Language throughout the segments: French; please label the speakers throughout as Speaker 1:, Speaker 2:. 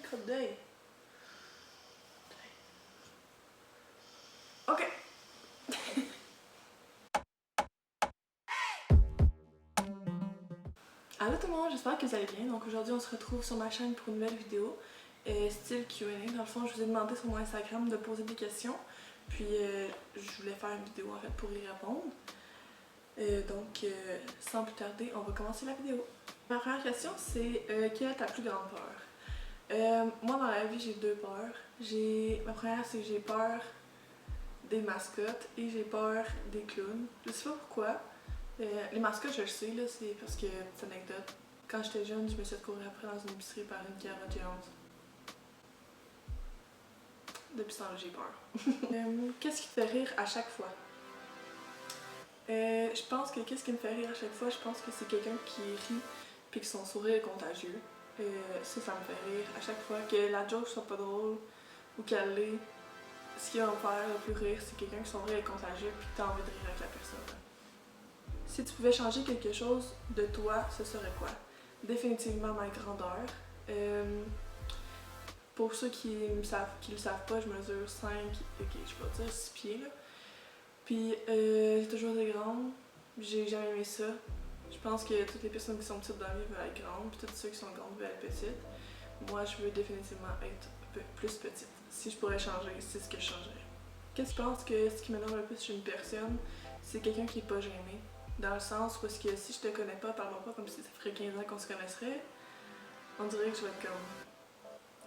Speaker 1: une crotte d'œil. Ok. Allô tout le monde, j'espère que vous allez bien. Donc aujourd'hui on se retrouve sur ma chaîne pour une nouvelle vidéo style Q&A. Dans le fond, je vous ai demandé sur mon Instagram de poser des questions. Puis je voulais faire une vidéo en fait pour y répondre. Donc sans plus tarder, on va commencer la vidéo. Ma première question c'est quelle est ta plus grande peur? Moi dans la vie j'ai deux peurs. Ma première c'est que j'ai peur des mascottes et j'ai peur des clowns. Je sais pas pourquoi. Les mascottes, je le sais, là, c'est parce que, petite anecdote, quand j'étais jeune, je me suis fait courir après dans une épicerie par une carotte géante. Depuis ce temps-là, j'ai peur. Qu'est-ce qui te fait rire à chaque fois? Je pense que qu'est-ce qui me fait rire à chaque fois, je pense que c'est quelqu'un qui rit puis que son sourire est contagieux. Ça me fait rire à chaque fois. Que la joke soit pas drôle ou qu'elle l'est, ce qui va me faire le plus rire, c'est quelqu'un qui son rire est contagieux puis que t'as envie de rire avec la personne. Si tu pouvais changer quelque chose de toi, ce serait quoi? Définitivement ma grandeur. Pour ceux qui le savent pas, je mesure 5, ok, je peux pas dire 6 pieds là. Puis j'ai toujours été grande, j'ai jamais aimé ça. Je pense que toutes les personnes qui sont petites dans la vie veulent être grandes, puis toutes ceux qui sont grandes veulent être petites. Moi, je veux définitivement être plus petite. Si je pourrais changer, c'est ce que je changerais. Qu'est-ce que tu penses que ce qui m'énerve le plus chez une personne, c'est quelqu'un qui est pas gêné? Dans le sens où est-ce que si je te connais pas, parle-moi pas comme si ça ferait 15 ans qu'on se connaisserait, on dirait que je vais être comme...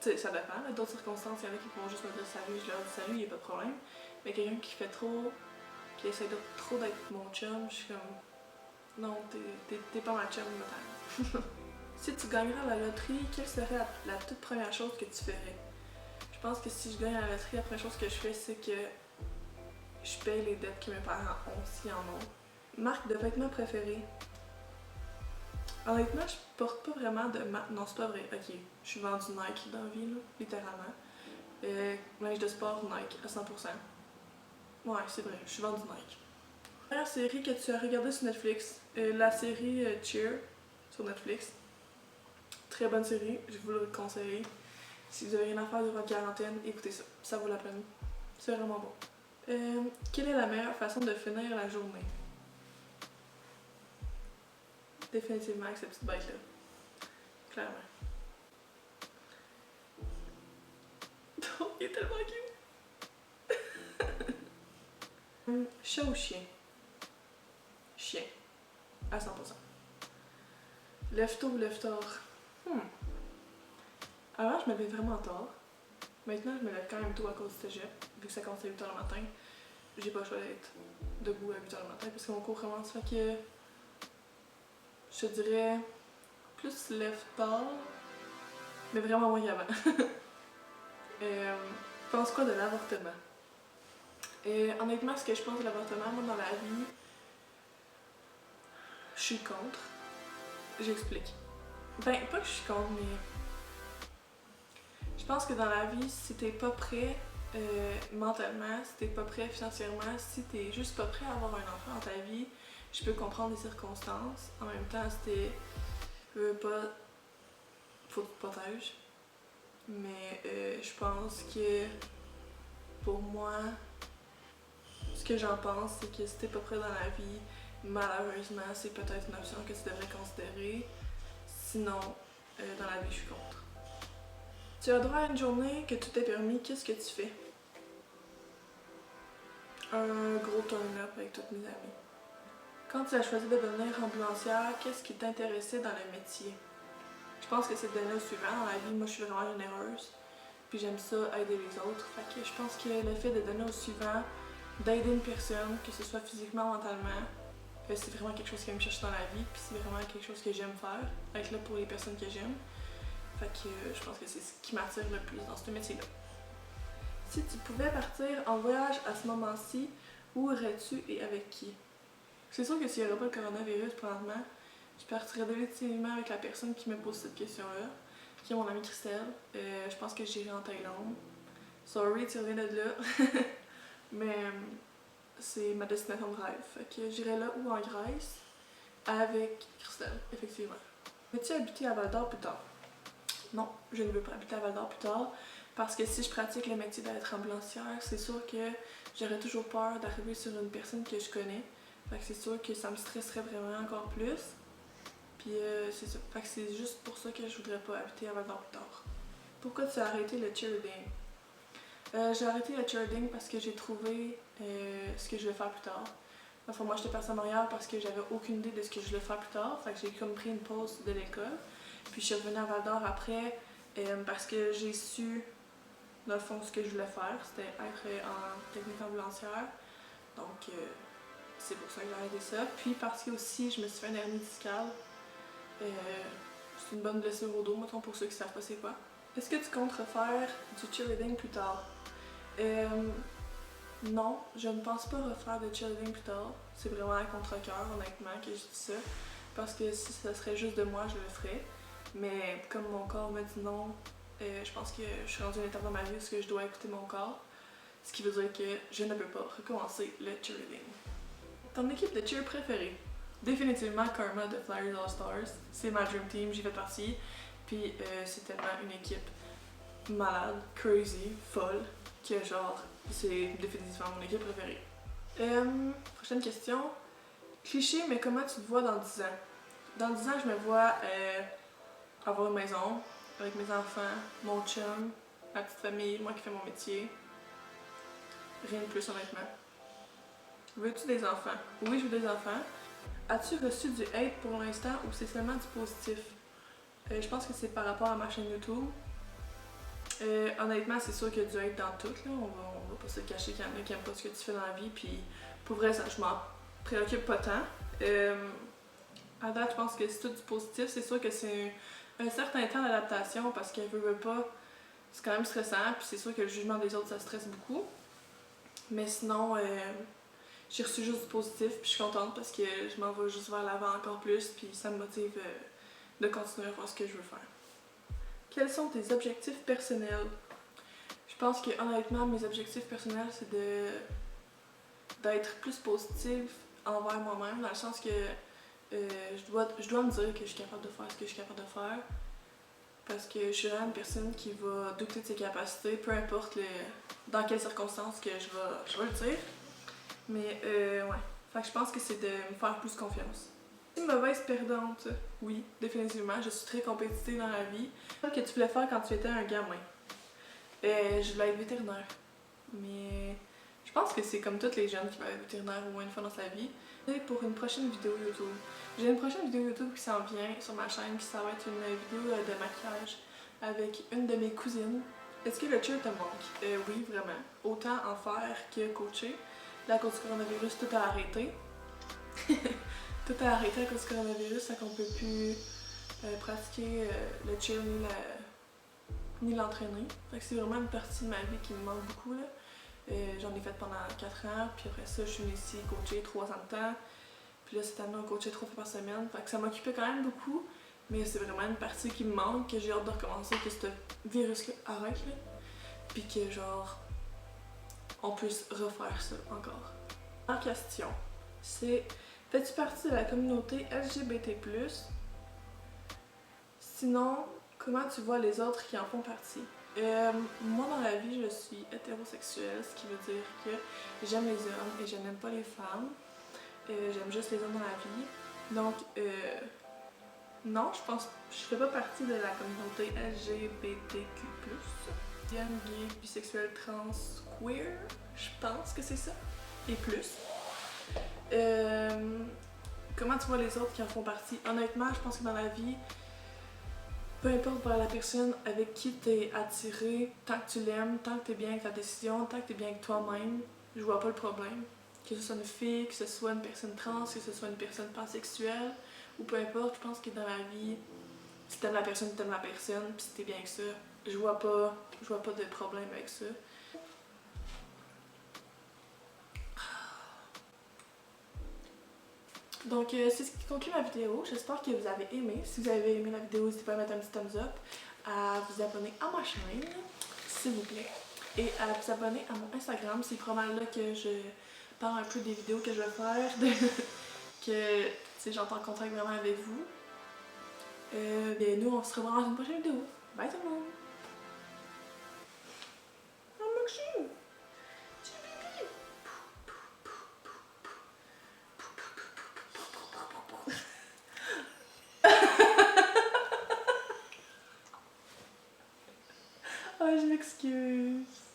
Speaker 1: Tu sais, ça dépend, dans d'autres circonstances, il y en a qui vont juste me dire salut, je leur dis salut, y a pas de problème. Mais quelqu'un qui fait trop... qui essaie de trop d'être mon chum, je suis comme... Non, t'es pas ma chum, me. Si tu gagnerais la loterie, quelle serait la toute première chose que tu ferais? Je pense que si je gagne la loterie, la première chose que je fais, c'est que je paye les dettes que mes parents ont, s'ils en ont. Marque de vêtements préférée. Honnêtement, je porte pas vraiment de marque. Non, c'est pas vrai. Ok, je suis vendue Nike dans la vie, là, littéralement. Linge de sport Nike à 100%. Ouais, c'est vrai, je suis vendue Nike. Première série que tu as regardée sur Netflix, la série Cheer sur Netflix. Très bonne série, je vous le conseille. Si vous avez rien à faire durant la quarantaine, écoutez ça, ça vaut la peine. C'est vraiment bon. Quelle est la meilleure façon de finir la journée? Définitivement avec cette petite bête-là. Clairement. Il est tellement cute! Chat ou chien? Chien. À 100%. Lève-tôt ou lève-tard? Avant, je me levais vraiment tard. Maintenant, je me lève quand même tôt à cause du cégep. Vu que ça commence à 8h le matin, j'ai pas le choix d'être debout à 8h le matin parce que mon cours commence. Fait que je te dirais plus lève-tard, mais vraiment moins qu'avant. Pense quoi de l'avortement? Honnêtement, ce que je pense de l'avortement, moi dans la vie, je suis contre. J'explique. Ben, pas que je suis contre, mais je pense que dans la vie, si t'es pas prêt mentalement, si t'es pas prêt financièrement, si t'es juste pas prêt à avoir un enfant dans ta vie, je peux comprendre les circonstances. En même temps, si t'es pas, faut que tu te protèges. Mais je pense que pour moi, ce que j'en pense, c'est que si t'es pas prêt dans la vie, malheureusement, c'est peut-être une option que tu devrais considérer. Sinon, dans la vie, je suis contre. Tu as droit à une journée que tout est permis, qu'est-ce que tu fais? Un gros turn-up avec toutes mes amies. Quand tu as choisi de devenir ambulancière, qu'est-ce qui t'intéressait dans le métier? Je pense que c'est de donner au suivant. Dans la vie, moi, je suis vraiment généreuse. Puis j'aime ça, aider les autres. Fait que je pense que le fait de donner au suivant, d'aider une personne, que ce soit physiquement, mentalement, c'est vraiment quelque chose qui me cherche dans la vie. Puis c'est vraiment quelque chose que j'aime faire, être là pour les personnes que j'aime. Fait que je pense que c'est ce qui m'attire le plus dans ce métier-là. Si tu pouvais partir en voyage à ce moment-ci, où irais-tu et avec qui? C'est sûr que s'il n'y aurait pas le coronavirus présentement, je partirais définitivement avec la personne qui me pose cette question-là, qui est mon amie Christelle. Je pense que j'irai en Thaïlande. Sorry, tu reviens de là. Mais c'est ma destination de rêve. Fait que j'irai là ou en Grèce avec Christelle, effectivement. Veux-tu habiter à Val-d'Or plus tard? non, je ne veux pas habiter à Val-d'Or plus tard. Parce que si je pratique le métier d'être ambulancière, c'est sûr que j'aurais toujours peur d'arriver sur une personne que je connais. Fait que c'est sûr que ça me stresserait vraiment encore plus. Puis c'est ça. Fait que c'est juste pour ça que je voudrais pas habiter à Val-d'Or plus tard. Pourquoi tu as arrêté le cheerleading? J'ai arrêté le cheerleading parce que j'ai trouvé ce que je vais faire plus tard. Enfin, moi, j'étais partie à Montréal parce que j'avais aucune idée de ce que je voulais faire plus tard. Fait que j'ai comme pris une pause de l'école. Puis je suis revenue à Val-d'Or après parce que j'ai su, dans le fond, ce que je voulais faire. C'était être en technique ambulancière. Donc, c'est pour ça que j'ai arrêté ça. Puis parce que aussi, je me suis fait une hernie discale. C'est une bonne blessure au dos, mettons, pour ceux qui savent pas c'est quoi. Est-ce que tu comptes refaire du cheerleading plus tard? Non, je ne pense pas refaire de cheerleading plus tard. C'est vraiment à contre-cœur, honnêtement, que je dis ça. Parce que si ça serait juste de moi, je le ferais. Mais comme mon corps me dit non, je pense que je suis rendue à une étape dans ma vie où je dois écouter mon corps. Ce qui veut dire que je ne peux pas recommencer le cheerleading. Ton équipe de cheer préférée? Définitivement Karma de Flyers All Stars. C'est ma dream team, j'y fais partie. Puis c'est tellement une équipe malade, crazy, folle, que genre, c'est définitivement mon équipe préférée. Prochaine question. Cliché, mais comment tu te vois dans 10 ans? Dans 10 ans, je me vois avoir une maison, avec mes enfants, mon chum, ma petite famille, moi qui fais mon métier. Rien de plus, honnêtement. Veux-tu des enfants? Oui, je veux des enfants. As-tu reçu du hate pour l'instant ou c'est seulement du positif? Je pense que c'est par rapport à ma chaîne YouTube. Honnêtement, c'est sûr qu'il y a du hate dans tout. Là. On va pas se cacher qu'il y en a qui n'aiment pas ce que tu fais dans la vie. Puis pour vrai, ça, je m'en préoccupe pas tant. À date, je pense que c'est tout du positif. C'est sûr que c'est un certain temps d'adaptation parce qu'elle veut pas. C'est quand même stressant. Puis c'est sûr que le jugement des autres, ça stresse beaucoup. Mais sinon, j'ai reçu juste du positif. Puis je suis contente parce que je m'en vais juste vers l'avant encore plus. Puis ça me motive de continuer à faire ce que je veux faire. Quels sont tes objectifs personnels? Je pense que honnêtement, mes objectifs personnels, c'est d'être plus positive envers moi-même, dans le sens que je dois me dire que je suis capable de faire ce que je suis capable de faire. Parce que je suis vraiment une personne qui va douter de ses capacités, peu importe dans quelles circonstances que je vais le dire. Mais ouais, fait que je pense que c'est de me faire plus confiance. Une mauvaise perdante? Oui, définitivement. Je suis très compétitive dans la vie. Qu'est-ce que tu voulais faire quand tu étais un gamin? Je voulais être vétérinaire. Mais je pense que c'est comme tous les jeunes qui veulent être vétérinaire au moins une fois dans sa vie. Et pour une prochaine vidéo YouTube. J'ai une prochaine vidéo YouTube qui s'en vient sur ma chaîne, qui ça va être une vidéo de maquillage avec une de mes cousines. Est-ce que le cheer te manque? Oui, vraiment. Autant en faire que coacher. Là, à cause du coronavirus, tout a arrêté. Tout a arrêté à cause du coronavirus, ça qu'on peut plus pratiquer le cheer ni l'entraîner. Fait que c'est vraiment une partie de ma vie qui me manque beaucoup. J'en ai fait pendant 4 ans, puis après ça, je suis venue ici coacher 3 ans de temps. Puis là, cette année, on coachait 3 fois par semaine. Fait que ça m'occupait quand même beaucoup, mais c'est vraiment une partie qui me manque, que j'ai hâte de recommencer, que ce virus-là arrête, là. Puis que genre, on puisse refaire ça encore. En question, c'est: fais-tu partie de la communauté LGBT+? Sinon, comment tu vois les autres qui en font partie? Moi, dans la vie, je suis hétérosexuelle, ce qui veut dire que j'aime les hommes et je n'aime pas les femmes. J'aime juste les hommes dans la vie. Donc, non, je fais pas partie de la communauté LGBTQ+. Lesbienne, gay, bisexuel, trans, queer, je pense que c'est ça. Et plus. Comment tu vois les autres qui en font partie? Honnêtement, je pense que dans la vie, peu importe par la personne avec qui t'es attiré, tant que tu l'aimes, tant que t'es bien avec ta décision, tant que t'es bien avec toi-même, je vois pas le problème. Que ce soit une fille, que ce soit une personne trans, que ce soit une personne pansexuelle, ou peu importe, je pense que dans la vie, si t'aimes la personne, t'aimes la personne, pis si t'es bien avec ça, je vois pas de problème avec ça. Donc c'est ce qui conclut ma vidéo, j'espère que vous avez aimé. Si vous avez aimé la vidéo, n'hésitez pas à mettre un petit thumbs up, à vous abonner à ma chaîne, s'il vous plaît, et à vous abonner à mon Instagram. C'est probablement là que je parle un peu des vidéos que je vais faire, que j'entre en contact vraiment avec vous. Ben nous, on se revoit dans une prochaine vidéo. Bye tout le monde! Oh, Maxime! Oh, je m'excuse.